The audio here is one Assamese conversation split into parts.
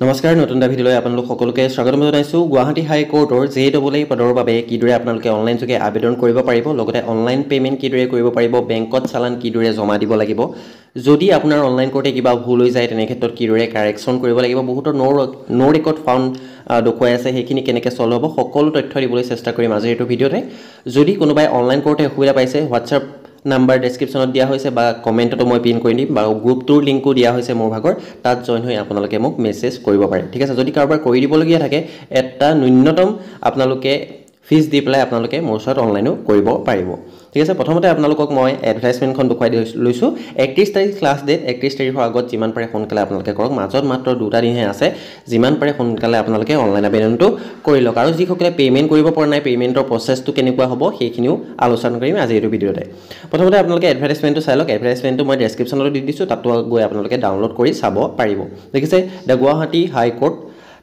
নমস্কাৰ নতুন এটা ভিডিঅ'লৈ আপোনালোক সকলোকে স্বাগতম জনাইছোঁ গুৱাহাটী হাই কোৰ্টৰ জেডব্লিউ পদৰ বাবে কিদৰে আপোনালোকে অনলাইন যোগে আবেদন কৰিব পাৰিব লগতে অনলাইন পেমেন্ট কিদৰে কৰিব পাৰিব বেংকত চালান কিদৰে জমা দিব লাগিব যদি আপোনাৰ অনলাইন কোৰ্টে কিবা ভুল হৈ যায় তেনে ক্ষেত্ৰত কিদৰে কাৰেকচন কৰিব লাগিব বহুতৰ নো ৰেকৰ্ড ফাউণ্ড দেখুৱাই আছে সেইখিনি কেনেকৈ সলভ হ'ব সকলো তথ্য দিবলৈ চেষ্টা কৰিম আজিৰ এইটো ভিডিঅ'তে যদি কোনোবাই অনলাইন কোৰ্টে অসুবিধা পাইছে হোৱাটছআপ নাম্বাৰ ডেসক্ৰিপশনত দিয়া হৈছে বা কমেন্টটো মই পিন কৰি দিম বা গ্ৰুপটোৰ লিংকো দিয়া হৈছে মোৰ ভাগৰ তাত জয়েন হৈ আপোনালোকে মোক মেছেজ কৰিব পাৰে ঠিক আছে যদি কাৰোবাৰ কৰি দিবলগীয়া থাকে এটা ন্যূনতম আপোনালোকে ফিজ দি পেলাই আপোনালোকে মোৰ ওচৰত অনলাইনো কৰিব পাৰিব ঠিক আছে প্ৰথমতে আপোনালোকক মই এডভাৰটাইজমেন্টখন দেখুৱাই লৈছো 31 তাৰিখ ক্লাছ ডেট 31 তাৰিখৰ আগত যিমান পাৰে সোনকালে আপোনালোকে কৰক মাজত মাত্ৰ দুটা দিনহে আছে যিমান পাৰে সোনকালে আপোনালোকে অনলাইন আবেদনটো কৰি লওক আৰু যিসকলে পেমেন্ট কৰিব পৰা নাই পেমেন্টৰ প্ৰসেছটো কেনেকুৱা হ'ব সেইখিনিও আলোচনা কৰিম আজি এই ভিডিঅ'তে প্ৰথমতে আপোনালোকে এডভাৰটাইজমেন্টটো চাই লওক এডভাৰটাইজমেন্টটো মই ডেসক্ৰিপচনত দি দিছো তাতো গৈ আপোনালোকে ডাউনলোড কৰি চাব পাৰিব দেখিছে দ্য গুৱাহাটী হাই কোৰ্ট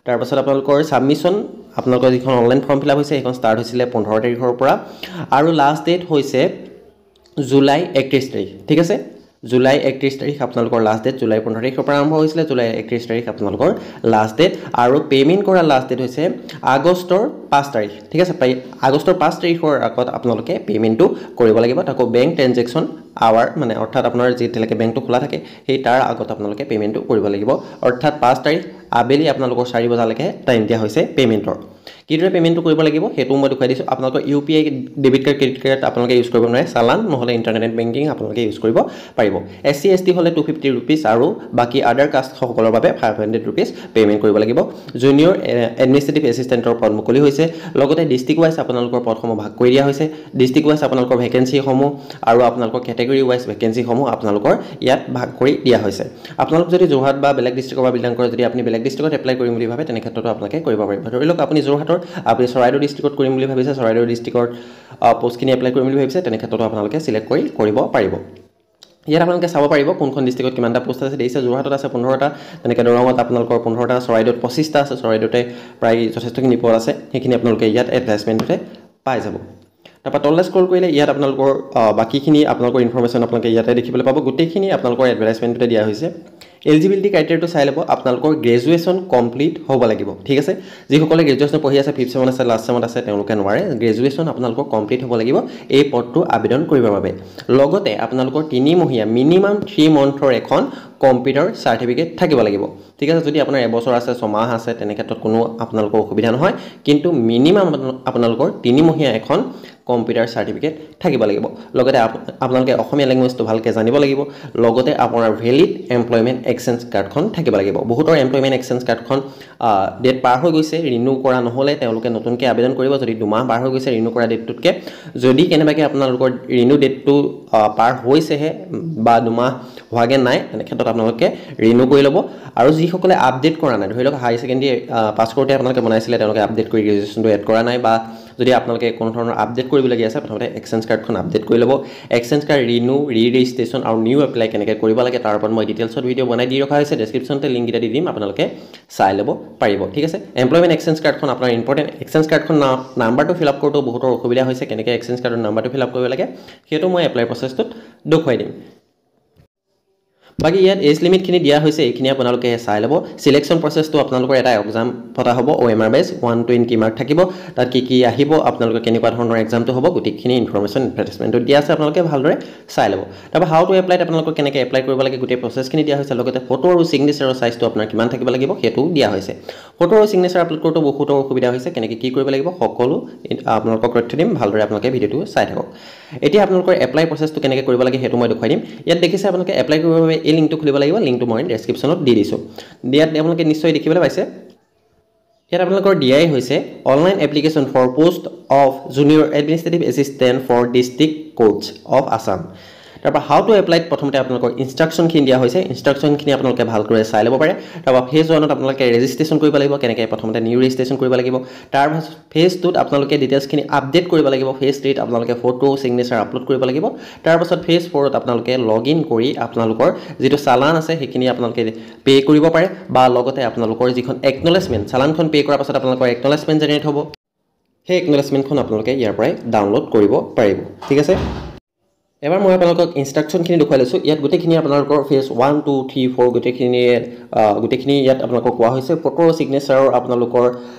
তাৰ পাছত আপোনালোকৰ সাবমিশন আপোনালোকৰ যিখন অনলাইন ফৰ্ম ফিলআপ হৈছে সেইখন ষ্টাৰ্ট হৈছিল 15 তাৰিখৰ পৰা আৰু লাষ্ট ডেট হৈছে জুলাই 31 তাৰিখ ঠিক আছে জুলাই 31 তাৰিখ আপোনালোকৰ লাষ্ট ডেট জুলাই 15 তাৰিখৰ পৰা আৰম্ভ হৈছিল জুলাই 31 তাৰিখ আপোনালোকৰ লাষ্ট ডেট আৰু পেমেন্ট কৰা লাষ্ট ডেট হৈছে আগষ্টৰ 5 তাৰিখ ঠিক আছে আগষ্টৰ 5 তাৰিখৰ আগত আপোনালোকে পেমেন্টটো কৰিব লাগিব তাকো বেংক ট্ৰানজেকচন আৱাৰ মানে অৰ্থাৎ আপোনাৰ যেতিয়ালৈকে বেংকটো খোলা থাকে সেই তাৰ আগত আপোনালোকে পেমেন্টটো কৰিব লাগিব অৰ্থাৎ 5 তাৰিখ আবেলি আপোনালোকৰ 4 বজালৈকে টাইম দিয়া হৈছে পেমেন্টৰ কিদৰে পেমেন্টটো কৰিব লাগিব হেতু মই দেখাই দিছো আপোনালোকৰ UPI debit card credit card আপোনালোকে ইউজ কৰিব নোৱাৰে চালান নহলে ইন্টাৰনেট বেংকিং আপোনালোকে ইউজ কৰিব পাৰিব এসসি এসটি হলে 250 रुपीस আৰু বাকি আদাৰ কাষ্ট সকলৰ বাবে 500 रुपीस পেমেন্ট কৰিব লাগিব জুনিয়ৰ এডমিনিষ্ট্ৰেটিভ এসিস্টেন্টৰ পদ মুকলি হৈছে লগতে ডিস্ট্ৰিক্ট ওয়াইজ আপোনালোকৰ পদসমূহ ভাগ কৰি দিয়া হৈছে ডিস্ট্ৰিক্ট ওয়াইজ আপোনালোকৰ ভ্যাকেন্সি সমূহ আৰু আপোনালোকৰ ক্যাটেগৰি ওয়াইজ ভ্যাকেন্সি সমূহ আপোনালোকৰ ইয়াত ভাগ কৰি দিয়া হৈছে আপোনালোক যদি যোৰহাট বা বেলেগ ডিস্ট্ৰিক্টৰ বা বিলং কৰে যদি আপুনি বেলেগ ডিস্ট্ৰিক্টত এপ্লাই কৰিম বুলি ভাবে তেনে ক্ষেত্ৰত আপোনালোকে কৰিব পাৰিব ধৰি লওক আপুনি যোৰহাটৰ আপুনি চৰাইদেউ ডিস্ট্ৰিক্টত কৰিম বুলি ভাবিছে চৰাইদেউ ডিস্ট্ৰিক্টৰ পোষ্টখিনি এপ্লাই কৰিম বুলি ভাবিছে তেনে ক্ষেত্ৰত আপোনালোকে সিলেক্ট কৰিব পাৰিব ইয়াত আপোনালোকে চাব পাৰিব কোনখন ডিস্ট্ৰিক্টত কিমানটা পোষ্ট আছে দেইছে যোৰহাটত আছে 15টা তেনেকৈ দৰঙত আপোনালোকৰ 15টা চৰাইদেউত 25টা আছে চৰাইদেউতে প্ৰায় যথেষ্টখিনি পদ আছে সেইখিনি আপোনালোকে ইয়াত এডভাৰটাইজমেন্টতে পাই যাব তাৰপা তললে স্ক্ৰল কৰিলে ইয়াত আপোনালোকৰ বাকিখিনি আপোনালোকৰ ইনফৰমেশন আপোনালোকে ইয়াতে দেখিবলৈ পাব গোটেইখিনি আপোনালোকৰ এডভাৰটাইজমেন্টতে দিয়া হৈছে এলিজিবিলিটি ক্ৰাইটেৰিয়াটো চাই লব আপোনালোকৰ গ্ৰেজুৱেচন কমপ্লিট হ'ব লাগিব ঠিক আছে যিসকলে গ্ৰেজুৱেচন পঢ়ি আছে 5th চেমত আছে লাষ্ট চেমত আছে তেওঁলোকে নোৱাৰে গ্ৰেজুৱেচন আপোনালোকৰ কমপ্লিট হ'ব লাগিব এই পদটো আবেদন কৰিবৰ বাবে লগতে আপোনালোকৰ 3 মহীয়া মিনিমাম 3 মন্থৰ এখন কম্পিউটাৰ সাৰ্টিফিকেট থাকিব লাগিব ঠিক আছে যদি আপোনাৰ এবছৰ আছে 6 মাহ আছে তেনে ক্ষেত্ৰত কোনো আপোনালোকৰ অসুবিধা নহয় কিন্তু মিনিমাম আপোনালোকৰ 3 মহীয়া এখন কম্পিউটাৰ সাৰ্টিফিকেট থাকিব লাগিব লগতে আপোনালোকে অসমীয়া ল্যাঙ্গুৱেজটো ভালকৈ জানিব লাগিব লগতে আপোনাৰ ভ্যালিড এমপ্লয়মেন্ট এক্সচেঞ্জ কাৰ্ডখন থাকিব লাগিব বহুতৰ এমপ্লয়মেন্ট এক্সচেঞ্জ কাৰ্ডখন ডেট পাৰ হৈ গৈছে ৰিনিউ কৰা নহলে তেওঁলোকে নতুনকৈ আবেদন কৰিব যদি 2 মাহ পাৰ হৈ গৈছে ৰিনিউ কৰা ডেটটোতকে যদি কেনেবাকৈ আপোনালোকৰ ৰিনিউ ডেটটো পাৰ হৈছেহে বা 2 মাহ হোৱাগে নাই তেনে ক্ষেত্ৰত আপোনালোকে ৰিনিউ কৰি ল'ব আৰু যিসকলে আপডেট কৰা নাই ধৰি লওক হাই সেকেন্ডাৰী পাছ কৰোঁতে আপোনালোকে বনাইছিলে তেওঁলোকে আপডেট কৰি গ্ৰেজুৱেচনটো এড কৰা নাই বা যদি আপোনালোকে কোনো ধৰণৰ আপডেট কৰিবলগীয়া আছে প্ৰথমতে এক্সচেঞ্জ কাৰ্ডখন আপডেট কৰি ল'ব এক্সচেঞ্জ কাৰ্ড ৰিনিউ ৰেজিষ্ট্ৰেচন আৰু নিউ এপ্লাই কেনেকৈ কৰিব লাগে তাৰ ওপৰত মই ডিটেইলছত ভিডিঅ' বনাই দি ৰখা হৈছে ডেসক্ৰিপচনতে লিংক এটা দি দিম আপোনালোকে চাই ল'ব পাৰিব ঠিক আছে এমপ্লয়মেন্ট এক্সচেঞ্জ কাৰ্ডখন আপোনাৰ ইম্পৰ্টেন্ট এক্সচেঞ্জ কাৰ্ডখন নাম্বাৰটো ফিল আপ কৰোঁতে বহুতৰ অসুবিধা হৈছে কেনেকৈ এক্সচেঞ্জ কাৰ্ডৰ নাম্বাৰটো ফিল আপ কৰিব লাগে সেইটো মই এপ্লাই প্ৰসেছটোত দেখুৱাই দিম বাকি ইয়াত এজ লিমিট খিনি দিয়া হৈছে এইখিনি আপোনালোকে চাই ল'ব সিলেকশন প্ৰসেছটো আপোনালোকৰ এটা এক্সাম পতা হ'ব OMR বেস 120 মাৰ্ক থাকিব তাত কি আহিব আপোনালোকে কেনেকুৱা ধৰণৰ এক্সামটো হ'ব গোটেইখিনি ইনফৰমেশন এডভাৰটাইজমেন্টত দিয়া আছে আপোনালোকে ভালদৰে চাই ল'ব তাৰপা হাউ টু এপ্লাই আপোনালোকৰ কেনেকৈ এপ্লাই কৰিব লাগে গোটেই প্ৰসেছখিনি দিয়া হৈছে লগতে ফটো আৰু সিগনেচাৰৰ সাইজটো আপোনাৰ কিমান থাকিব লাগিব হেতু দিয়া হৈছে ফটো আৰু সিগনেচাৰ আপলোড কৰোঁতে বহুতৰ অসুবিধা হৈছে কেনেকৈ কি কৰিব লাগিব সকলো আপোনালোকক তথ্য দিম ভালদৰে আপোনালোকে ভিডিঅ'টো চাই থাকক এতিয়া আপোনালোকৰ এপ্লাই প্ৰসেছটো কেনেকৈ কৰিব লাগে হেতু মই দেখুৱাই দিম ইয়াত দেখিছে আপোনালোকে এপ্লাই কৰিবৰ বাবে এই লিংকটো খুলিব লাগিব লিংকটো মই ডেসক্ৰিপচনত দি দিছো দিয়াত আপোনালোকে নিশ্চয় দেখিবলৈ পাইছে ইয়াত আপোনালোকৰ দিয়াই হৈছে online application for post of junior administrative assistant for district courts of Assam তাৰপা হাউ টু এপ্লাই প্ৰথমতে আপোনালোকৰ ইনষ্ট্ৰাকশনখিনি দিয়া হৈছে ইনষ্ট্ৰাকশনখিনি আপোনালোকে ভালকৈ চাই ল'ব পাৰে তাৰপা ফেজ 1ত আপোনালোকে ৰেজিষ্ট্ৰেচন কৰিব লাগিব কেনেকৈ প্ৰথমতে নিউ ৰেজিষ্ট্ৰেচন কৰিব লাগিব তাৰ পাছত ফেজ 2ত আপোনালোকে ডিটেইলছখিনি আপডেট কৰিব লাগিব ফেজ 3ত আপোনালোকে ফটো সিগনেচাৰ আপলোড কৰিব লাগিব তাৰ পাছত ফেজ 4ত আপোনালোকে লগইন কৰি আপোনালোকৰ যেটো চালান আছে সেইখিনি আপোনালোকে পে কৰিব পাৰে বা লগতে আপোনালোকৰ যিখন একনলেজমেন্ট চালানখন পে কৰাৰ পাছত আপোনালোকৰ একনলেজমেন্ট জেনেৰেট হ'ব সেই একনলেজমেন্টখন আপোনালোকে ইয়াৰ পৰাই ডাউনলোড কৰিব পাৰিব ঠিক আছে এবাৰ মই আপোনালোকক ইনষ্ট্ৰাকশ্যনখিনি দেখুৱাই লৈছোঁ ইয়াত গোটেইখিনি আপোনালোকৰ ফেজ 1 2 3 4 গোটেইখিনি ইয়াত আপোনালোকক কোৱা হৈছে ফটো সিগনেচাৰৰ আপোনালোকৰ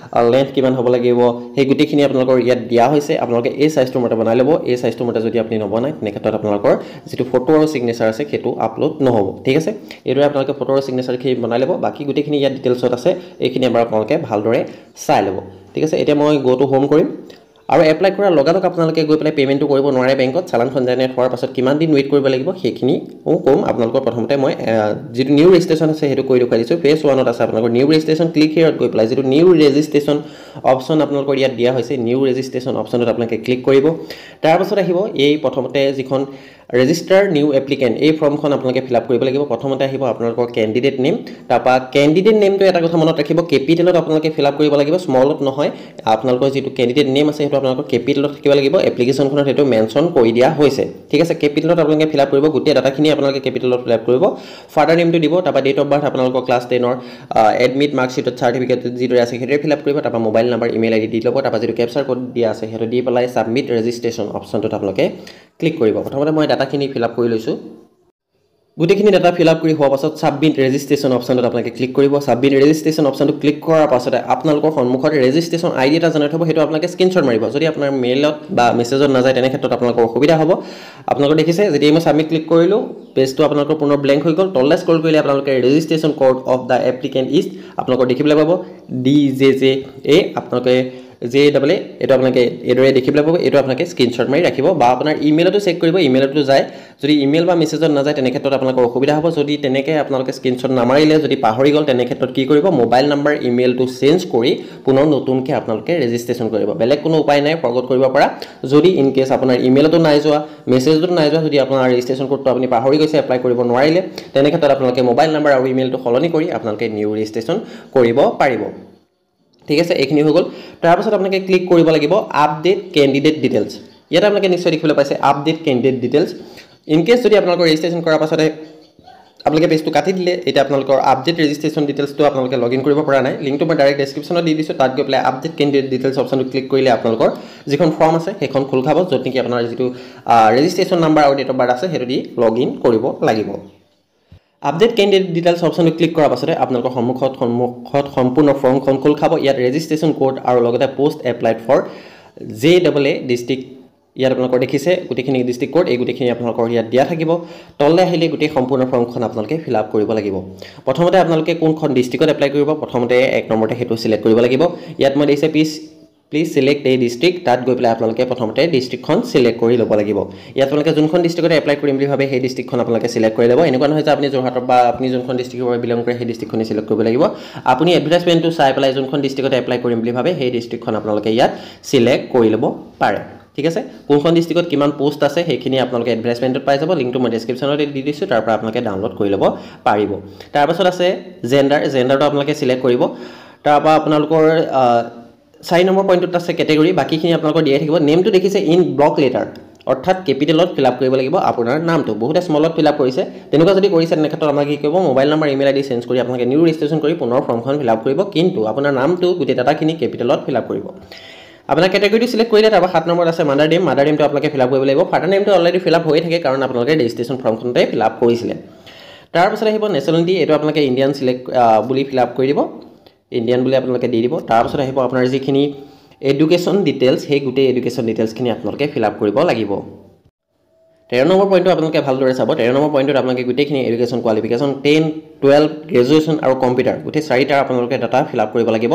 লেন্থ কিমান হ'ব লাগিব সেই গোটেইখিনি আপোনালোকৰ ইয়াত দিয়া হৈছে আপোনালোকে এই সাইজটোৰ মতে বনাই ল'ব এই সাইজটোৰ মতে যদি আপুনি নবনায় তেনে ক্ষেত্ৰত আপোনালোকৰ যেটো ফটো আৰু সিগনেচাৰ আছে সেইটো আপলোড নহ'ব ঠিক আছে এইদৰে আপোনালোকে ফটো আৰু সিগনেচাৰখিনি বনাই ল'ব বাকি গোটেইখিনি ইয়াত ডিটেইলছত আছে এইখিনি এবাৰ আপোনালোকে ভালদৰে চাই ল'ব ঠিক আছে এতিয়া মই গো টু হোম কৰিম আৰু এপ্লাই কৰা লগালগ আপোনালোকে গৈ পেলাই পেমেন্টটো কৰিব নোৱাৰে বেংকত চালানখন জেনেৰেট হোৱাৰ পাছত কিমান দিন ওয়েট কৰিব লাগিব সেইখিনি কম আপোনালোকৰ প্ৰথমতে মই যেটো নিউ ৰেজিষ্ট্ৰেচন আছে হেতু কৈ দেখুৱাই দিছো ফেজ 1 ত আছে আপোনালোকৰ নিউ ৰেজিষ্ট্ৰেচন ক্লিক হিয়ৰত গৈ পেলাই যেটো নিউ ৰেজিষ্ট্ৰেচন অপচন আপোনালোকৰ ইয়াত দিয়া হৈছে নিউ ৰেজিষ্ট্ৰেচন অপচনত আপোনালোকে ক্লিক কৰিব তাৰ পাছত আহিব এই প্ৰথমতে যিখন ৰেজিষ্টাৰ নিউ এপ্লিকেন্ট এই ফৰ্মখন আপোনালোকে ফিল আপ কৰিব লাগিব প্ৰথমতে আহিব আপোনালোকৰ ক্যান্ডিডেট নেম তাপা ক্যান্ডিডেট নেমটো এটা কথা মনত ৰাখিব কেপিটেলত আপোনালোকে ফিল আপ কৰিব লাগিব স্মলত নহয় আপোনালোকৰ যেটো ক্যান্ডিডেট নেম আছে হেতু আপোনালোকৰ কেপিটেলত থাকিব লাগিব এপ্লিকেশনখনত হেতু মেনশন কৰি দিয়া হৈছে ঠিক আছে কেপিটেলত আপোনালোকে ফিল আপ কৰিব গোটেই ডাটাখিনি আপোনালোকে কেপিটেলত ফিল আপ কৰিব ফাদাৰ নেমটো দিব তাপা ডেট অফ বাৰ্থ আপোনালোকৰ ক্লাছ 10 ৰ এডমিট মাৰ্কশিটত সাৰ্টিফিকেট যেটো আছে হেতু ফিল আপ কৰিব তাপা মোবাইল নাম্বাৰ ইমেইল আইডি দি ল'ব তাপা যেটো ক্যাপচাৰ কোড দিয়া আছে হেতু দি পেলাই সাবমিট ৰেজিষ্ট্ৰেচন অপচনটোত আপোনালোকে ক্লিক কৰিব প্ৰথমতে মই ডাটাখিনি ফিল আপ কৰি লৈছো গোটেইখিনি ডাটা ফিল আপ কৰি হোৱাৰ পাছত সাবমিট ৰেজিষ্ট্ৰেচন অপচনটোত আপোনালোকে ক্লিক কৰিব সাবমিট ৰেজিষ্ট্ৰেচন অপচনটো ক্লিক কৰাৰ পাছত আপোনালোকৰ সন্মুখত ৰেজিষ্ট্ৰেচন আইডি এটা জেনেৰেট হ'ব হেতু আপোনালোকে স্ক্ৰিনশ্বট মাৰিব যদি আপোনাৰ মেইলত বা মেছেজত নাযায় তেনে ক্ষেত্ৰত আপোনালোকৰ অসুবিধা হ'ব আপোনালোকে দেখিছে যেতিয়া মই সাবমিট ক্লিক কৰিলো পেজটো আপোনালোকৰ পুনৰ ব্ল্যাঙ্ক হৈ গ'ল তললে স্ক্ৰল কৰিলে আপোনালোকে registration code of the applicant is আপোনালোকৰ দেখিবলৈ পাব DJJA আপোনালোকে JAA এটো আপোনালোকে এদৰে দেখিবলৈ পাব এটো আপোনালোকে স্ক্ৰিনশ্বট মাৰি ৰাখিব বা আপোনাৰ ইমেইলতো চেক কৰিব ইমেইলতো যায় যদি ইমেইল বা মেছেজত নাযায় তেনে ক্ষেত্ৰত আপোনালোকৰ অসুবিধা হ'ব যদি তেনেকে আপোনালোকে স্ক্ৰিনশ্বট নামাৰিলে যদি পাহৰি গ'ল তেনে ক্ষেত্ৰত কি কৰিব মোবাইল নাম্বাৰ ইমেইলটো চেঞ্জ কৰি পুনৰ নতুনকৈ আপোনালোকে ৰেজিষ্ট্ৰেচন কৰিব বেলেগ কোনো উপায় নাই ফৰগট কৰিব পৰা যদি ইন কেছ আপোনাৰ ইমেইলতো নাই যোৱা মেছেজতো নাই যোৱা যদি আপোনাৰ ৰেজিষ্ট্ৰেচন কোডটো আপুনি পাহৰি গৈছে এপ্লাই কৰিব নোৱাৰিলে তেনে ক্ষেত্ৰত আপোনালোকে মোবাইল নাম্বাৰ আৰু ইমেইলটো সলনি কৰি আপোনালোকে নিউ ৰেজিষ্ট্ৰেচন কৰিব পাৰিব ঠিক আছে এইখিনি হৈ গ'ল তাৰ পাছত আপোনালোকে ক্লিক কৰিব লাগিব আপডেট ক্যান্ডিডেট ডিটেইলছ ইয়াত আপোনালোকে নিশ্চয় দেখিবলৈ পাইছে update candidate details in case যদি আপোনালোকৰ ৰেজিষ্ট্ৰেচন কৰাৰ পাছতে আপোনালোকে পেজটো কাটি দিলে এটা আপোনালোকৰ আপডেট ৰেজিষ্ট্ৰেচন ডিটেইলছটো আপোনালোকে লগইন কৰিব পৰা নাই লিংকটো মই ডাইৰেক্ট ডেসক্ৰিপচনত দি দিছো তাত গৈ পেলাই আপডেট ক্যান্ডিডেট ডিটেইলছ অপচনটো ক্লিক কৰিলে আপোনালোকৰ যিখন ফৰ্ম আছে সেইখন খোল খাব য'ত নেকি আপোনাৰ যেটো ৰেজিষ্ট্ৰেচন নাম্বাৰ আৰু ডেট অফ বাৰ্থ আছে হেতু দি লগইন কৰিব লাগিব আপডেট ক্যান্ডিডেট ডিটেইলছ অপচনটো ক্লিক কৰাৰ পাছতে আপোনালোকৰ সন্মুখত সম্পূৰ্ণ ফৰ্মখন খোল খাব ইয়াত ৰেজিষ্ট্ৰেচন কোড আৰু লগতে post applied for JAA district ইয়াত আপোনালোকৰ দেখিছে গোটেইখিনি ডিস্ট্ৰিক্ট কোড এই গোটেইখিনি আপোনালোকৰ ইয়াত দিয়া থাকিব তললে আহিলে গোটেই সম্পূৰ্ণ ফৰ্মখন আপোনালোকে ফিল আপ কৰিব লাগিব প্ৰথমতে আপোনালোকে কোনখন ডিস্ট্ৰিক্টত এপ্লাই কৰিব প্ৰথমতে এক নম্বৰতে হেতু সিলেক্ট কৰিব লাগিব ইয়াত মই দিছে প্লিজ সিলেক্ট এ ডিস্ট্ৰিক্ট তাত গৈ পেলাই আপোনালোকে প্ৰথমতে ডিস্ট্ৰিক্টখন সিলেক্ট কৰি ল'ব লাগিব ইয়াত আপোনালোকে যোনখন ডিস্ট্ৰিক্টত এপ্লাই কৰিম বুলি ভাবে সেই ডিস্ট্ৰিক্টখন আপোনালোকে সিলেক্ট কৰি ল'ব এনেকুৱা নহয় যে আপুনি যোৰহাটৰ বা আপুনি যোনখন ডিস্ট্ৰিক্টৰ পৰা বিলং কৰে সেই ডিস্ট্ৰিক্টখনি সিলেক্ট কৰিব লাগিব আপুনি এডভাৰটাইজমেন্টটো চাই পেলাই যোনখন ডিস্ট্ৰিক্টত এপ্লাই কৰিম বুলি ভাবে সেই ডিস্ট্ৰিক্টখন আপোনালোকে ইয়াত সিলেক্ট কৰি ল'ব পাৰে ঠিক আছে কোনখন ডিস্ট্ৰিক্টত কিমান পোষ্ট আছে সেইখিনি আপোনালোকে এডভাৰটাইজমেন্টত পাই যাব লিংকটো মই ডেসক্ৰিপচনত দি দিছো তাৰ পৰা আপোনালোকে ডাউনলোড কৰি ল'ব পাৰিব তাৰ পাছত আছে জেন্ডাৰটো আপোনালোকে সিলেক্ট কৰিব তাৰ পৰা আপোনালোকৰ 4 নম্বৰ পইণ্টত আছে ক্যাটেগৰি বাকিখিনি আপোনালোকৰ দিয়াই থাকিব নেমটো দেখিছে ইন ব্লক লেটাৰ অৰ্থাৎ কেপিটেলত ফিল আপ কৰিব লাগিব আপোনাৰ নামটো বহুত স্মলত ফিল আপ কৰিছে তেনেকুৱা যদি কৰিছে তেনে ক্ষেত্ৰত আপোনালোকে কি কৰিব mobile number email ID change কৰি আপোনালোকে নিউ ৰেজিষ্ট্ৰেচন কৰি পুনৰ ফৰ্মখন ফিল আপ কৰিব কিন্তু আপোনাৰ নামটো গোটেই ডাটাখিনি কেপিটেলত ফিল আপ কৰিব আপোনাৰ ক্যাটেগৰিটো সিলেক্ট কৰিলে তাৰ 7 নম্বৰত আছে মাদাৰ নেমটো আপোনালোকে ফিল আপ কৰিব লাগিব ফাদাৰ নেমটো অলৰেডি ফিল আপ হৈ থাকে কাৰণ আপোনালোকে ৰেজিষ্ট্ৰেচন ফৰ্মখনতে ফিল আপ কৰিছিলে তাৰ পাছত আহিব নেশ্যনেলিটি এটো আপোনালোকে ইণ্ডিয়ান সিলেক্ট বুলি ফিল আপ কৰি দিব ইণ্ডিয়ান বুলি আপোনালোকে দি দিব তাৰ পাছত আহিব আপোনাৰ যিখিনি এডুকেশ্যন ডিটেইলছ সেই গোটেই এডুকেশ্যন ডিটেইলছখিনি আপোনালোকে ফিল আপ কৰিব লাগিব 13 নম্বৰ পইণ্টটো আপোনালোকে ভালদৰে চাব 13 নম্বৰ পইণ্টত আপোনালোকে গোটেইখিনি এডুকেশ্যন কোৱালিফিকেশ্যন 10 12 গ্ৰেজুৱেশ্যন আৰু কম্পিউটাৰ গোটেই চাৰিটা আপোনালোকে ডাটা ফিল আপ কৰিব লাগিব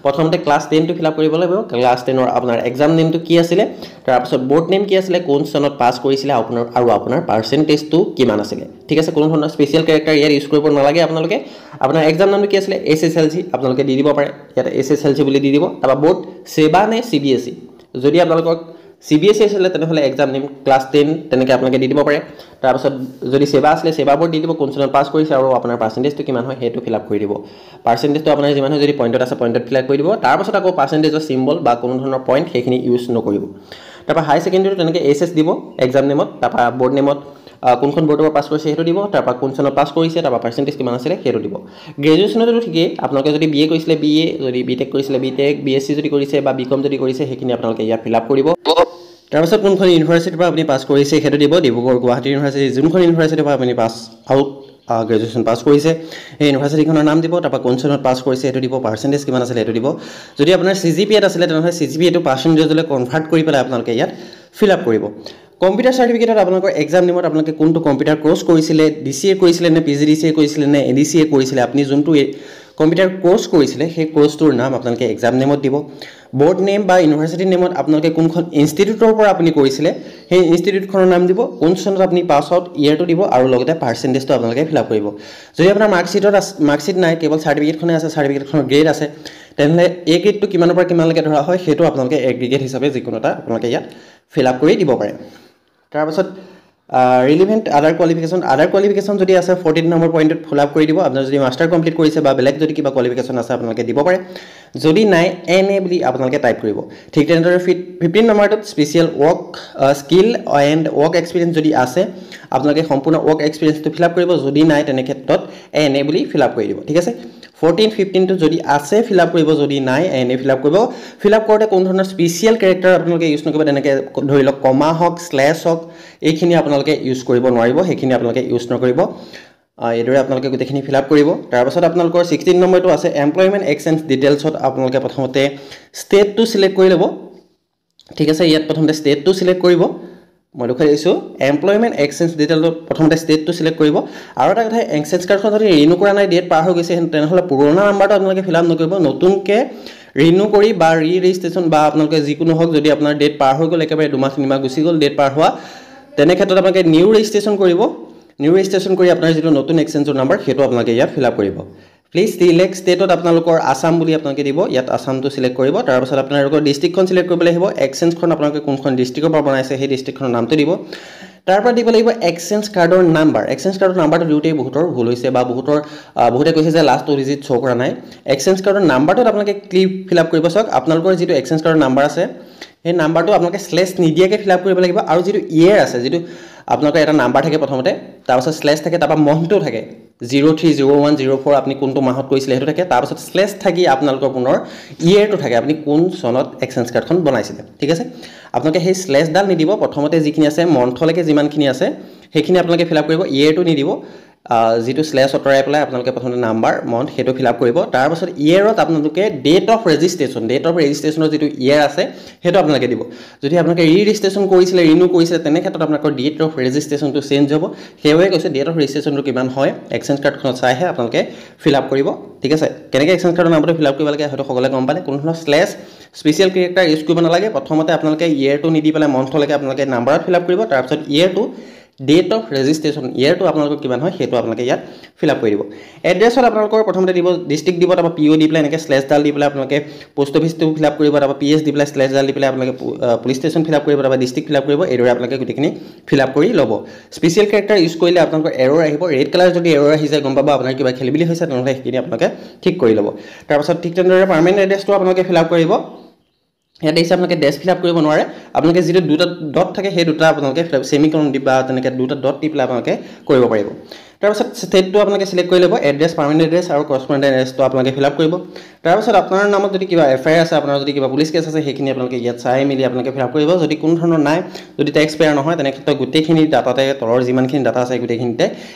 প্ৰথমতে ক্লাছ 10 টো ফিল আপ কৰিব লাগিব ক্লাছ 10 ৰ আপোনাৰ এক্সাম নেমটো কি আছিল তাৰ পাছত বোৰ্ড নেম কি আছিল কোন চনত পাস কৰিছিল আপোনাৰ পাৰ্চেন্টেজটো কিমান আছিল ঠিক আছে কোনো ধৰণৰ স্পেশাল ক্যাৰেক্টাৰ ইয়াৰ ইউজ কৰিব নালাগে আপোনালোকে আপোনাৰ এক্সাম নামটো কি আছিল SSLC আপোনালোকে দি দিব পাৰে ইয়াত SSLC বুলি দি দিব তাৰ বোৰ্ড সেবা নে CBSE যদি আপোনালোকৰ CBSE আসলে তেনেহলে এক্সাম নেম ক্লাছ 10 তেনেকে আপোনালোকে দি দিব পাৰে তাৰ পাছত যদি সেবা আসলে সেবা বোৰ্ড দি দিব কোন চনত পাস কৰিছে আৰু আপোনাৰ পাৰ্চেন্টেজটো কিমান হয় হেতু ফিল আপ কৰি দিব পাৰ্চেন্টেজটো আপোনাৰ যিমান হয় যদি পইণ্টত আছে পইণ্টত ফিল আপ কৰি দিব তাৰ পাছত আকৌ পাৰ্চেন্টেজৰ সিম্বল বা কোনো ধৰণৰ পইণ্ট সেইখিনি ইউজ নকৰিব তাৰপা হাই সেকেন্ডাৰীটো তেনেকে SS দিব এক্সাম নেমত তাৰপা বোৰ্ড নেমত কোনখন বোৰ্ডৰ পাস কৰিছে হেতু দিব তাৰপা কোন চনত পাস কৰিছে তাৰপা পাৰ্চেন্টেজ কিমান আছিল হেতু দিব গ্ৰেজুৱেচনটো ঠিকই আপোনালোকে যদি BA কৰিছিলে BA যদি BTech কৰিছিলে BTech BSc যদি কৰিছে বা BCom যদি কৰিছে সেইখিনি আপোনালোকে ইয়াত ফিল আপ কৰিব তাৰপিছত কোনখন ইউনিভাৰ্চিটিৰ পৰা আপুনি পাছ কৰিছে সেইটো দিব ডিব্ৰুগড় গুৱাহাটী ইউনিভাৰ্চিটি যোনখন ইউনিভাৰ্চিটিৰ পৰা আপুনি পাছ আউট গ্ৰেজুৱেশ্যন পাছ কৰিছে সেই ইউনিভাৰ্চিটিখনৰ নাম দিব তাৰপৰা কোন চনত পাছ কৰিছে সেইটো দিব পাৰ্চেণ্টেজ কিমান আছিলে সেইটো দিব যদি আপোনাৰ CGPA আছিলে তেনেহ'লে CGPA-টো পাৰ্চেণ্টেজলৈ কনভাৰ্ট কৰি পেলাই আপোনালোকে ইয়াত ফিল আপ কৰিব কম্পিউটাৰ চাৰ্টিফিকেটত আপোনালোকৰ এক্সাম নেমত আপোনালোকে কোনটো কম্পিউটাৰ কোৰ্চ কৰিছিলে DCA কৰিছিলে নে PGDCA কৰিছিলে নে ADCA কৰিছিলে আপুনি যোনটো কম্পিউটাৰ কোৰ্চ কৰিছিলে সেই কোৰ্চটোৰ নাম আপোনালোকে এক্সাম নেমত দিব বোৰ্ড নেম বা ইউনিভাৰ্চিটি নেমত আপোনালোকে কোনখন ইনষ্টিটিউটৰ পৰা আপুনি কৰিছিলে সেই ইনষ্টিটিউটখনৰ নাম দিব কোন চনত আপুনি পাছ আউট ইয়াৰটো দিব আৰু লগতে পাৰ্চেণ্টেজটো আপোনালোকে ফিল আপ কৰিব যদি আপোনাৰ মাৰ্কশ্বিট নাই কেৱল চাৰ্টিফিকেটখনে আছে চাৰ্টিফিকেটখনৰ গ্ৰেড আছে তেনেহ'লে এই গ্ৰেডটো কিমানৰ পৰা কিমানলৈকে ধৰা হয় সেইটো আপোনালোকে এগ্ৰিগেট হিচাপে যিকোনো এটা আপোনালোকে ইয়াত ফিল আপ কৰি দিব পাৰে তাৰপাছত ৰিলিভেণ্ট আদাৰ কোৱালিফিকেশ্যন যদি আছে 14 নম্বৰ পইণ্টত ফিল আপ কৰি দিব আপোনাৰ যদি মাষ্টাৰ কমপ্লিট কৰিছে বা বেলেগ যদি কিবা কোৱালিফিকেশ্যন আছে আপোনালোকে দিব পাৰে যদি নাই NA বুলি আপোনালোকে টাইপ কৰিব ঠিক তেনেদৰে 15 নম্বৰটোত special work skill and work experience যদি আছে আপোনালোকে সম্পূৰ্ণ ৱৰ্ক এক্সপিৰিয়েঞ্চটো ফিল আপ কৰিব যদি নাই তেনে ক্ষেত্ৰত NA বুলি ফিল আপ কৰি দিব ঠিক আছে 14 15 টো যদি আছে ফিল আপ কৰিব যদি নাই NA ফিল আপ কৰিব ফিল আপ কৰোঁতে কোন ধৰণৰ স্পেচিয়েল কেৰেক্টাৰ আপোনালোকে ইউজ নকৰিব তেনেকৈ ধৰি লওক কমা হওক স্লেছ হওক এইখিনি আপোনালোকে ইউজ কৰিব নোৱাৰিব সেইখিনি আপোনালোকে ইউজ নকৰিব এইদৰে আপোনালোকে গোটেইখিনি ফিল আপ কৰিব তাৰপাছত আপোনালোকৰ 16 নম্বৰটো আছে এমপ্লয়মেণ্ট এক্সচেঞ্জ ডিটেইলছত আপোনালোকে প্ৰথমতে ষ্টেটটো চিলেক্ট কৰি ল'ব ঠিক আছে ইয়াত প্ৰথমতে ষ্টেটটো চিলেক্ট কৰিব মই দেখুৱাই দিছোঁ এমপ্লয়মেণ্ট এক্সচেঞ্জ ডিটেইলত প্ৰথমতে ষ্টেটটো চিলেক্ট কৰিব আৰু এটা কথা এক্সচেঞ্জ কাৰ্ডখন যদি ৰিনিউ কৰা নাই ডেট পাৰ হৈ গৈছে তেনেহ'লে পুৰণা নাম্বাৰটো আপোনালোকে ফিল আপ নকৰিব নতুনকৈ ৰিনিউ কৰি বা ৰেজিষ্ট্ৰেশ্যন বা আপোনালোকে যিকোনো হওক যদি আপোনাৰ ডেট পাৰ হৈ গ'ল একেবাৰে 2 মাহ 3 মাহ গুচি গ'ল ডেট পাৰ হোৱা তেনে ক্ষেত্ৰত আপোনালোকে নিউ ৰেজিষ্ট্ৰেশ্যন কৰিব নিউ ৰেজিষ্ট্ৰেশ্যন কৰি আপোনাৰ যিটো নতুন এক্সচেঞ্জৰ নাম্বাৰ সেইটো আপোনালোকে ইয়াত ফিল আপ কৰিব প্লিজ চিলেক্ট ষ্টেটত আপোনালোকৰ আসাম বুলি আপোনালোকে দিব ইয়াত আসামটো চিলেক্ট কৰিব তাৰপাছত আপোনালোকৰ ডিষ্ট্ৰিক্টখন চিলেক্ট কৰিব লাগিব এক্সচেঞ্জখন আপোনালোকে কোনখন ডিষ্ট্ৰিক্টৰ পৰা বনাইছে সেই ডিষ্ট্ৰিক্টখনৰ নামটো দিব তাৰপৰা দিব লাগিব এক্সচেঞ্জ কাৰ্ডৰ নাম্বাৰ এক্সচেঞ্জ কাৰ্ডৰ নাম্বাৰটো দিওঁতেই বহুতৰ ভুল হৈছে বা বহুতে কৈছে যে লাষ্ট 2 ডিজিট শ্ব' কৰা নাই এক্সচেঞ্জ কাৰ্ডৰ নাম্বাৰটোত আপোনালোকে ক্লিক ফিল আপ কৰিব চাওক আপোনালোকৰ যিটো এক্সচেঞ্জ কাৰ্ডৰ নাম্বাৰ আছে সেই নাম্বাৰটো আপোনালোকে স্লেছ নিদিয়াকৈ ফিল আপ কৰিব লাগিব আৰু যিটো ইয়েৰ আছে যিটো আপোনালোকৰ এটা নাম্বাৰ থাকে প্ৰথমতে তাৰপাছত স্লেছ থাকে তাৰপৰা মাহটো থাকে 030104 আপুনি কোনটো মাহত কৰিছিলে সেইটো থাকে তাৰপাছত স্লেছ থাকি আপোনালোকৰ পুনৰ ইয়েৰটো থাকে আপুনি কোন চনত এক্সচেঞ্জ কাৰ্ডখন বনাইছিলে ঠিক আছে আপোনালোকে সেই স্লেছডাল নিদিব প্ৰথমতে যিখিনি আছে মন্থলৈকে যিমানখিনি আছে সেইখিনি আপোনালোকে ফিল আপ কৰিব ইয়েৰটো নিদিব যিটো স্লেছ অতৰাই পেলাই আপোনালোকে প্ৰথমতে নাম্বাৰ মন্থ সেইটো ফিল আপ কৰিব তাৰপাছত ইয়েৰত আপোনালোকে ডেট অফ ৰেজিষ্ট্ৰেশ্যনৰ যিটো ইয়েৰ আছে সেইটো আপোনালোকে দিব যদি আপোনালোকে ৰেজিষ্ট্ৰেশ্যন কৰিছিলে ৰিনিউ কৰিছিলে তেনে ক্ষেত্ৰত আপোনালোকৰ ডেট অফ ৰেজিষ্ট্ৰেশ্যনটো চেঞ্জ হ'ব সেইবাবে কৈছে ডেট অফ ৰেজিষ্ট্ৰেশ্যনটো কিমান হয় এক্সচেঞ্জ কাৰ্ডখনত চাইহে আপোনালোকে ফিল আপ কৰিব ঠিক আছে কেনেকৈ এক্সচেঞ্জ কাৰ্ডৰ নাম্বাৰটো ফিল আপ কৰিব লাগে হয়তো সকলোৱে গম পালে কোনো ধৰণৰ স্লেছ স্পেচিয়েল কেৰেক্টাৰ ইউজ কৰিব নালাগে প্ৰথমতে আপোনালোকে ইয়েৰটো নিদি পেলাই মন্থলৈকে আপোনালোকে নাম্বাৰত ফিল আপ কৰিব তাৰপিছত ইয়েৰটো ডেট অফ ৰেজিষ্ট্ৰেশ্যন ইয়েৰটো আপোনালোকৰ কিমান হয় সেইটো আপোনালোকে ইয়াত ফিল আপ কৰি দিব এড্ৰেছত আপোনালোকৰ প্ৰথমতে দিব ডিষ্ট্ৰিক্ট দিব তাৰপৰা PO দি পেলাই এনেকৈ স্লেছডাল দি পেলাই আপোনালোকে পোষ্ট অফিচটো ফিল আপ কৰিব তাৰপৰা PS দি পেলাই স্লেছডাল দি পেলাই আপোনালোকে পুলিচ ষ্টেচন ফিল আপ কৰিব তাৰপৰা ডিষ্ট্ৰিক্ট ফিল আপ কৰিব এইদৰে আপোনালোকে গোটেইখিনি ফিল আপ কৰি ল'ব স্পেচিয়েল কেৰেক্টাৰ ইউজ কৰিলে আপোনালোকৰ এৰৰ আহিব ৰেড কালাৰ যদি এৰৰ আহি যায় গম পাব আপোনাৰ কিবা খেলিমেলি হৈছে তেনেহ'লে সেইখিনি আপোনালোকে ঠিক কৰি ল'ব তাৰপাছত ঠিক তেনেদৰে পাৰ্মানেণ্ট এড্ৰেছটো আপোনালোকে ফিল আপ কৰিব ইয়াত দেখিছে আপোনালোকে ডেছ ফিল আপ কৰিব নোৱাৰে আপোনালোকে যিটো দুটা ডট থাকে সেই দুটা আপোনালোকে সেমিকলন দি বা তেনেকৈ দুটা ডট দি পেলাই আপোনালোকে কৰিব পাৰিব তাৰপাছত ষ্টেটটো আপোনালোকে চিলেক্ট কৰি ল'ব এড্ৰেছ পাৰ্মানেণ্ট এড্ৰেছ আৰু কৰস্পণ্ডেণ্ট এড্ৰেছটো আপোনালোকে ফিল আপ কৰিব তাৰপাছত আপোনাৰ নামত যদি কিবা FIR আছে আপোনাৰ যদি কিবা পুলিচ কেছ আছে সেইখিনি আপোনালোকে ইয়াত চাই মেলি আপোনালোকে ফিল আপ কৰিব যদি কোনো ধৰণৰ নাই যদি টেক্স পেয়াৰ নহয় তেনে ক্ষেত্ৰত গোটেইখিনি ডাটাতে তলৰ যিমানখিনি ডাটা আছে গোটেইখিনিতে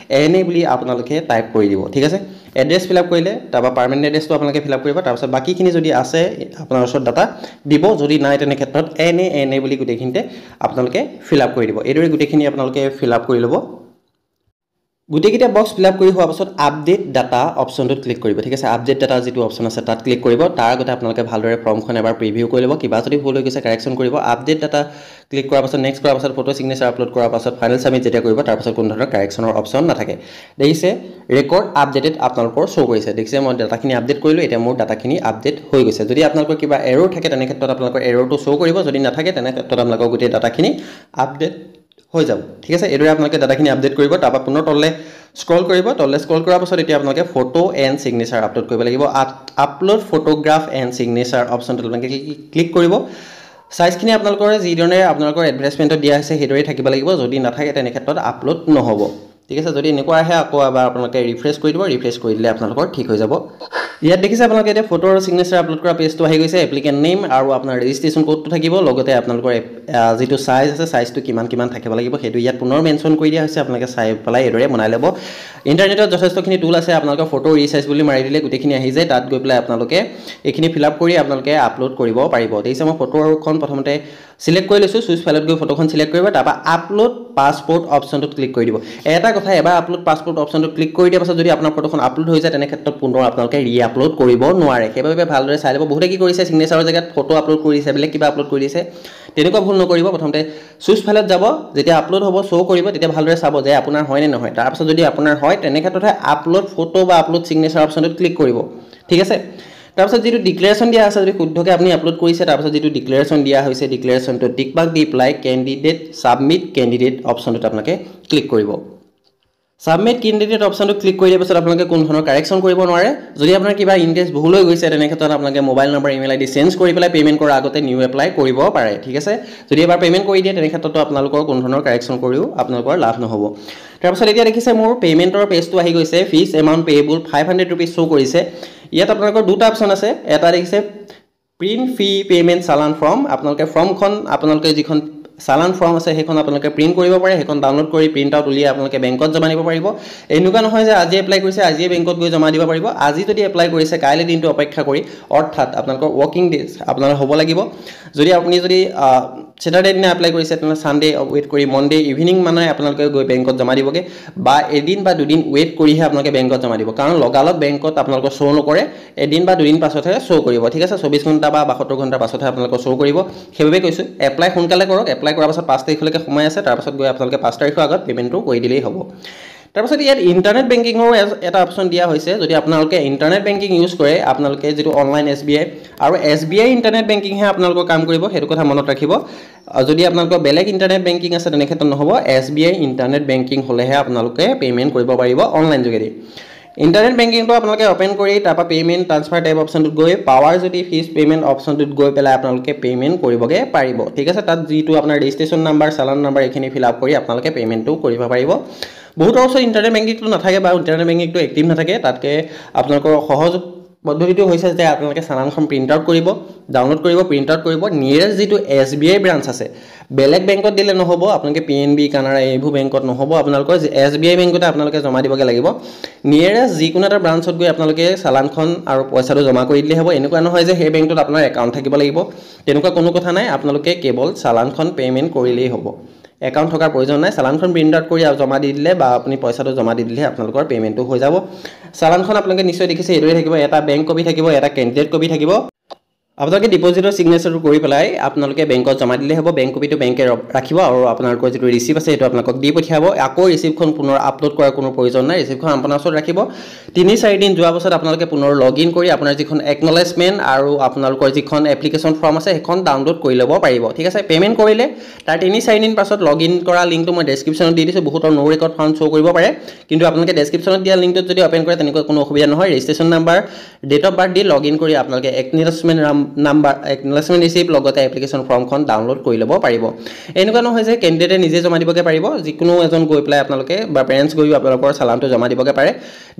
NA বুলি আপোনালোকে টাইপ কৰি দিব ঠিক আছে এড্ৰেছ ফিল আপ কৰিলে তাৰপৰা পাৰ্মানেণ্ট এড্ৰেছটো আপোনালোকে ফিল আপ কৰিব তাৰপাছত বাকীখিনি যদি আছে আপোনাৰ ওচৰত ডাটা দিব যদি নাই তেনে ক্ষেত্ৰত NA বুলি গোটেইখিনিতে আপোনালোকে ফিল আপ কৰি দিব এইদৰে গোটেইখিনি আপোনালোকে ফিল আপ কৰি ল'ব গোটেইকেইটা বক্স ফিল আপ কৰি হোৱাৰ পাছত আপডেট ডাটা অপশ্যনটোত ক্লিক কৰিব ঠিক আছে আপডেট ডাটা যিটো অপশ্যন আছে তাত ক্লিক কৰিব তাৰ আগতে আপোনালোকে ভালদৰে ফৰ্মখন এবাৰ প্ৰিভিউ কৰি ল'ব কিবা যদি ভুল হৈ গৈছে কাৰেকশ্যন কৰিব আপডেট ডাটা ক্লিক কৰাৰ পাছত নেক্সট কৰাৰ পাছত ফটো চিগনেচাৰ আপলোড কৰাৰ পাছত ফাইনেল সাবমিট যেতিয়া কৰিব তাৰপাছত কোনো ধৰণৰ কাৰেকশ্যনৰ অপশ্যন নাথাকে দেখিছে ৰেকৰ্ড আপডেটেড আপোনালোকৰ শ্ব' কৰিছে দেখিছে মই ডাটাখিনি আপডেট কৰিলোঁ এতিয়া মোৰ ডাটাখিনি আপডেট হৈ গৈছে যদি আপোনালোকৰ কিবা এৰৰ থাকে তেনে ক্ষেত্ৰত আপোনালোকৰ এৰৰটো শ্ব' কৰিব যদি নাথাকে তেনে ক্ষেত্ৰত আপোনালোকৰ গোটেই ডাটাখিনি আপডেট হৈ যাব ঠিক আছে এইদৰে আপোনালোকে ডাটাখিনি আপডেট কৰিব তাৰপৰা পুনৰ তললৈ স্ক্ৰল কৰিব তললৈ স্ক্ৰল কৰাৰ পাছত এতিয়া আপোনালোকে ফটো এণ্ড চিগনেচাৰ আপলোড কৰিব লাগিব আপলোড ফটোগ্ৰাফ এণ্ড চিগনেচাৰ অপশ্যনটোত আপোনালোকে ক্লিক কৰিব সাইজখিনি আপোনালোকৰ যিধৰণে আপোনালোকৰ এডভাৰটাইজমেণ্টত দিয়া হৈছে সেইদৰে থাকিব লাগিব যদি নাথাকে তেনে ক্ষেত্ৰত আপলোড নহ'ব ঠিক আছে যদি এনেকুৱা আহে আকৌ এবাৰ আপোনালোকে ৰিফ্ৰেছ কৰি দিব ৰিফ্ৰেছ কৰি দিলে আপোনালোকৰ ঠিক হৈ যাব ইয়াত দেখিছে আপোনালোকে এতিয়া ফটো আৰু সিগনেচাৰ আপলোড কৰা পেজটো আহি গৈছে এপ্লিকেণ্ট নেম আৰু আপোনাৰ ৰেজিষ্ট্ৰেশ্যন কোডটো থাকিব লগতে আপোনালোকৰ যিটো সাইজ আছে সাইজটো কিমান থাকিব লাগিব সেইটো ইয়াত পুনৰ মেনশ্যন কৰি দিয়া হৈছে আপোনালোকে চাই পেলাই এদৰে বনাই ল'ব ইন্টাৰনেটত যথেষ্টখিনি টুল আছে আপোনালোকৰ ফটো ৰিসাইজ বুলি মাৰি দিলে গোটেইখিনি আহি যায় তাত গৈ পেলাই আপোনালোকে এইখিনি ফিল আপ কৰি আপোনালোকে আপলোড কৰিব পাৰিব দেখিছে মই ফটোখন প্ৰথমতে সিলেক্ট কৰি লৈছো চুজ ফাইলত গৈ ফটোখন সিলেক্ট কৰিব তাৰপা আপলোড পাছপোৰ্ট অপচনটোত ক্লিক কৰি দিব এটা কথা এবাৰ আপলোড পাছপোৰ্ট অপচনটোত ক্লিক কৰি দিয়াৰ পাছত যদি আপোনাৰ ফটোখন আপলোড হৈ যায় তেনে ক্ষেত্ৰত পুনৰ আপোনালোকে ৰি-আপলোড কৰিব নোৱাৰে সেইবাবে ভালদৰে চাই ল'ব বহুতে কি কৰিছে সিগনেচাৰৰ জেগাত ফটো আপলোড কৰি দিছে বেলেগ কিবা আপলোড কৰি দিছে তেনেকুৱা ভুল নকৰিব প্ৰথমতে চুজ ফাইলত যাব যেতিয়া আপলোড হ'ব শো কৰিব তেতিয়া ভালদৰে চাব যে আপোনাৰ হয় নে নহয় তাৰ পাছত যদি আপোনাৰ হয় তেনে ক্ষেত্ৰতহে আপলোড ফটো বা আপলোড সিগনেচাৰ অপচনটোত ক্লিক কৰিব ঠিক আছে তাৰ পাছত যেটো ডিক্লেৰেচন দিয়া আছে যদি শুদ্ধকে আপুনি আপলোড কৰিছে তাৰ পাছত যেটো ডিক্লেৰেচন দিয়া হৈছে ডিক্লেৰেচনটো টিক মাৰ্ক দি এপ্লাই ক্যান্ডিডেট সাবমিট ক্যান্ডিডেট অপচনটোত আপোনালোকে ক্লিক কৰিব সাবমিট ক্যান্ডিডেট অপচনটো ক্লিক কৰি দিয়াৰ পাছত আপোনালোকে কোন ধৰণৰ কাৰেকচন কৰিব নোৱাৰে যদি আপোনাৰ কিবা ইনকেছ ভুল হৈ গৈছে তেনে ক্ষেত্ৰত আপোনালোকে mobile number email ID change কৰি পেলাই পেমেন্ট কৰাৰ আগতে নিউ এপ্লাই কৰিব পাৰে ঠিক আছে যদি এবাৰ পেমেন্ট কৰি দিয়ে তেনে ক্ষেত্ৰত আপোনালোকৰ কোন ধৰণৰ কাৰেকচন কৰিও আপোনালোকৰ লাভ নহব তাৰ পাছত এতিয়া দেখিছে মোৰ পেমেন্টৰ পেজটো আহি গৈছে ফিজ এমাউন্ট পেয়েবল 500 रुपीस শো কৰিছে ইয়াত আপোনালোকৰ দুটা অপচন আছে এটা দেখিছে প্ৰিন্ট ফি পেমেন্ট চালান ফৰ্ম আপোনালোকে ফৰ্মখন আপোনালোকে যিখন চালান ফৰ্ম আছে হেখন আপোনালোকে প্ৰিন্ট কৰিব পাৰে হেখন ডাউনলোড কৰি প্ৰিন্ট আউট উলিয়াই আপোনালোকে বেংকত জমা দিব পাৰিব এনেকুৱা নহয় যে আজি এপ্লাই কৰিছে আজি বেংকত গৈ জমা দিব পাৰিব আজি যদি এপ্লাই কৰিছে কাইলৈ দিনটো অপেক্ষা কৰি অৰ্থাৎ আপোনালোকৰ ওয়াৰ্কিং ডেজ আপোনাৰ হ'ব লাগিব যদি আপুনি যদি Saturday দিনা এপ্লাই কৰিছে তেনে সানডে ওয়েট কৰি মনডে ইভিনিং মানে আপোনালোকে গৈ বেংকত জমা দিবগে বা এদিন বা দুদিন ওয়েট কৰিহে আপোনালোকে বেংকত জমা দিব কাৰণ লগালগ বেংকত আপোনালোকৰ শো নকৰে এদিন বা দুদিন পাছতহে শো কৰিব ঠিক আছে 24 ঘণ্টা বা 72 ঘণ্টা পাছতহে আপোনালোকৰ শো কৰিব সেইবাবে কৈছো এপ্লাই সোনকালে কৰক এপ্লাই কৰাৰ পাছত 5 তাৰিখলৈকে সময় আছে তাৰ পাছত গৈ আপোনালোকে 5 তাৰিখৰ আগত পেমেন্টটো কৰি দিলেই হ'ব তাৰ পাছত ইয়াত ইন্টাৰনেট বেংকিংৰ এটা অপচন দিয়া হৈছে যদি আপোনালোকে ইন্টাৰনেট বেংকিং ইউজ কৰে আপোনালোকে যেটো অনলাইন SBI আৰু SBI ইন্টাৰনেট বেংকিং হে আপোনালোকৰ কাম কৰিব হেতু কথা মনত ৰাখিব যদি আপোনালোকৰ বেলেগ ইন্টাৰনেট বেংকিং আছে তেনে ক্ষেত্ৰত নহব SBI ইন্টাৰনেট বেংকিং হলেহে আপোনালোকে পেমেন্ট কৰিব পাৰিব অনলাইন যোগেদি ইন্টাৰনেট বেংকিংটো আপোনালোকে ওপেন কৰি তাৰপা পেমেন্ট ট্ৰান্সফাৰ টাইপ অপচনটোত গৈ পাৱাৰ যদি ফিজ পেমেন্ট অপচনটোত গৈ পেলাই আপোনালোকে পেমেন্ট কৰিবগে পাৰিব ঠিক আছে তাত যেটো আপোনাৰ ৰেজিষ্ট্ৰেচন নাম্বাৰ চালান নাম্বাৰ এখিনি ফিল আপ কৰি আপোনালোকে পেমেন্টটো কৰিব পাৰিব বহুত অৱশ্যে ইন্টাৰনেট বেংকিংটো নাথাকে বা ইন্টাৰনেট বেংকিংটো এক্টিভ নাথাকে তাতকে আপোনালোকৰ সহজ পদ্ধতিটো হৈছে যে আপোনালোকে চালানখন প্ৰিন্ট আউট কৰিব ডাউনলোড কৰিব প্ৰিন্ট আউট কৰিব নিয়াৰেষ্ট যেটো SBI ব্ৰাঞ্চ আছে বেলেগ বেংকত দিলে নহব আপোনালোকে PNB কানাড়া এইভু বেংকত নহব আপোনালোকৰ SBI বেংকতে আপোনালোকে জমা দিবগে লাগিব নিয়াৰেষ্ট যিকোনো এটা ব্ৰাঞ্চত গৈ আপোনালোকে চালানখন আৰু পইচাটো জমা কৰি দিলে হ'ব এনেকুৱা নহয় যে হে বেংকত আপোনাৰ একাউণ্ট থাকিব লাগিব তেনেকুৱা কোনো কথা নাই আপোনালোকে কেৱল চালানখন পেমেন্ট কৰিলেই হ'ব একাউণ্ট থকাৰ প্ৰয়োজন নাই চালানখন প্ৰিন্ট আউট কৰি জমা দি দিলে বা আপুনি পইচাটো জমা দি দিলে আপোনালোকৰ পেমেন্টটো হৈ যাব চালানখন আপোনালোকে নিশ্চয় দেখিছে এদৰে থাকিব এটা বেংক কপি থাকিব এটা ক্যান্ডিডেট কপি থাকিব আপোনালোকে ডিপোজিটৰ সিগনেচাৰ কৰি পেলাই আপোনালোকে বেংকত জমা দিলে হ'ব বেংক কপিটো বেংকে ৰাখিব আৰু আপোনালোকৰ যেটো ৰিসিভ আছে এটো আপোনালোকক দি পঠিয়াব আকৌ ৰিসিভখন পুনৰ আপলোড কৰাৰ কোনো প্ৰয়োজন নাই ৰিসিভখন আপোনাৰ ওচৰত ৰাখিব 3-4 দিন যোৱা পাছত আপোনালোকে পুনৰ লগইন কৰি আপোনাৰ যিখন একনলেজমেন্ট আৰু আপোনালোকৰ যিখন এপ্লিকেশন ফৰ্ম আছে হেখন ডাউনলোড কৰি ল'ব পাৰিব ঠিক আছে পেমেন্ট কৰিলে তাৰ 3-4 দিন পাছত লগইন কৰা লিংকটো মই ডেসক্ৰিপচনত দি দিছো বহুতৰ নো ৰেকৰ্ড ফাউণ্ড শো কৰিব পাৰে কিন্তু আপোনালোকে ডেসক্ৰিপচনত দিয়া লিংকটোত যদি ওপেন কৰে তেনেকৈ কোনো অসুবিধা নহয় registration number date of birth দি লগইন কৰি আপোনালোকে একনলেজমেন্ট নাম্বাৰ একনলেজমেন্ট ৰিসিভ লগতে এপ্লিকেশন ফৰ্মখন ডাউনলোড কৰি ল'ব পাৰিব এনেকুৱা নহয় যে ক্যান্ডিডেটে নিজে জমা দিবগে পাৰিব যিকোনো এজন গৈ পেলাই আপোনালোকে বা পেৰেন্টছ গৈ আপোনালোকৰ চালানটো জমা দিবগে পাৰে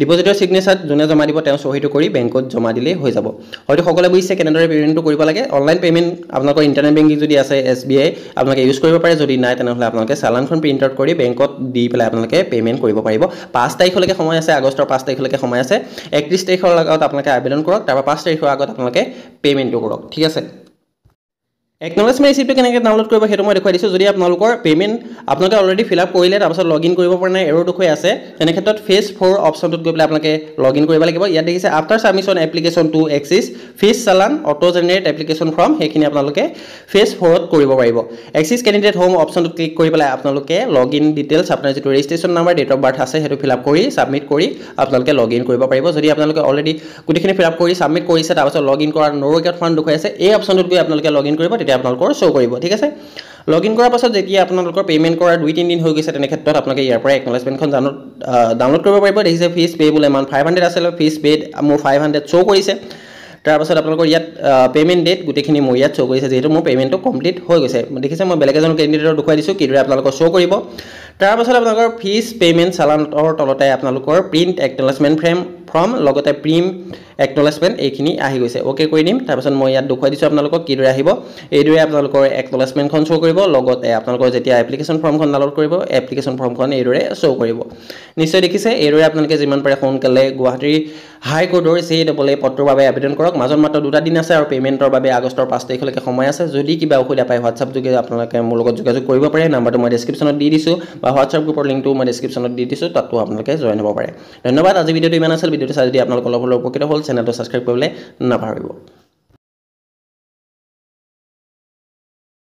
ডিপোজিটৰ সিগনেচাৰ জনে জমা দিব তেওঁ সহিটো কৰি বেংকত জমা দিলে হৈ যাব হয়তো সকলে বুজিছে কেনেদৰে পেমেন্টটো কৰিব লাগে অনলাইন পেমেন্ট আপোনালোকৰ ইন্টাৰনেট বেংকিং যদি আছে SBI আপোনালোকে ইউজ কৰিব পাৰে যদি নাই তেনেহলে আপোনালোকে চালানখন প্ৰিন্ট আউট কৰি বেংকত দি পেলাই আপোনালোকে পেমেন্ট কৰিব পাৰিব 5 তাৰিখলৈকে সময় আছে আগষ্টৰ 5 তাৰিখলৈকে সময় আছে 31 তাৰিখৰ আগত আপোনালোকে আবেদন কৰক তাৰপা 5 তাৰিখৰ আগত আপোনালোকে পেমেন্টটো কৰক ঠিক আছে একনলেজমেন্ট ৰিসিপ্টটো কেনেকৈ ডাউনলোড কৰিব হেতু মই দেখাই দিছো যদি আপোনালোকৰ পেমেন্ট আপোনালোকে অলৰেডি ফিল আপ কৰিলে তাৰ পাছত লগইন কৰিব পৰা নাই এৰৰ দেখুৱাই আছে তেনে ক্ষেত্ৰত ফেজ 4 অপচনটোত গৈ পেলাই আপোনালোকে লগইন কৰিব লাগিব ইয়াত দেখিছে after submission application to access fees challan auto generate application form হেখিনি আপোনালোকে ফেজ 4 ত কৰিব পাৰিব এক্সিস ক্যান্ডিডেট হোম অপচনটোত ক্লিক কৰি পেলাই আপোনালোকে লগইন ডিটেইলছ আপোনাৰ যেটো registration number date of birth আছে হেতু ফিল আপ কৰি সাবমিট কৰি আপোনালোকে লগইন কৰিব পাৰিব যদি আপোনালোকে অলৰেডি গুটিখিনি ফিল আপ কৰি সাবমিট কৰিছে তাৰ পাছত লগইন কৰাৰ নো ৰেকৰ্ড ফাউণ্ড দেখুৱাই আছে এই অপচনটোত গৈ আপোনালোকে লগইন কৰিব তেতিয়া আপোনালোকৰ শো কৰিব ঠিক আছে লগইন কৰাৰ পাছত যেতিয়া আপোনালোকৰ পেমেন্ট কৰাৰ 2-3 দিন হৈ গৈছে তেনে ক্ষেত্ৰত আপোনালোকে ইয়াৰ পৰা একনলেজমেন্টখন ডাউনলোড কৰিব পাৰিব দেখিছে ফিজ পেয়েবল এমাউন্ট 500 আছিল ফিজ পেড মোৰ 500 শো কৰিছে তাৰ পাছত আপোনালোকৰ ইয়াত পেমেন্ট ডেট গুটেখিনি মই ইয়াত শো কৰিছে যেহেতু মোৰ পেমেন্টটো কমপ্লিট হৈ গৈছে দেখিছে মই বেলেগ এজন ক্যান্ডিডেটৰ দেখুৱাই দিছো কিদৰে আপোনালোকৰ শো কৰিব তাৰ পাছত আপোনালোকৰ ফিজ পেমেন্ট চালানৰ তলতে আপোনালোকৰ প্ৰিন্ট একনলেজমেন্ট ফৰ্ম লগতে প্ৰিম একনলেজমেণ্ট এইখিনি আহি গৈছে ওকে কৰি দিম তাৰপিছত মই ইয়াত দেখুৱাই দিছোঁ আপোনালোকক কিদৰে আহিব এইদৰে আপোনালোকৰ একনলেজমেণ্টখন শ্ব' কৰিব লগতে আপোনালোকৰ যেতিয়া এপ্লিকেশ্যন ফৰ্মখন ডাউনলোড কৰিব এপ্লিকেশ্যন ফৰ্মখন এইদৰে শ্ব' কৰিব নিশ্চয় দেখিছে এইদৰে আপোনালোকে যিমান পাৰে সোনকালে গুৱাহাটী হাইকোৰ্টৰ JEE পদটোৰ বাবে আবেদন কৰক মাজত মাত্ৰ 2টা দিন আছে আৰু পে'মেণ্টৰ বাবে আগষ্টৰ 5 তাৰিখলৈকে সময় আছে যদি কিবা অসুবিধা পায় হোৱাটছআপ যোগে আপোনালোকে মোৰ লগত যোগাযোগ কৰিব পাৰে নাম্বাৰটো মই ডেছক্ৰিপশ্যনত দি দিছোঁ বা হোৱাটছআপ গ্ৰুপৰ লিংকটো মই ডেছক্ৰিপশ্যনত দি দিছোঁ তাতো আপোনালোকে জইন হ'ব পাৰে ধন্যবাদ আজি ভিডিঅ'টো ইমান আছিল ভিডিঅ'টো চাই যদি আপোনালোকৰ অলপ উপকৃত হ'ল চেনেলটো ছাবস্ক্ৰাইব কৰিবলৈ নাপাহৰিব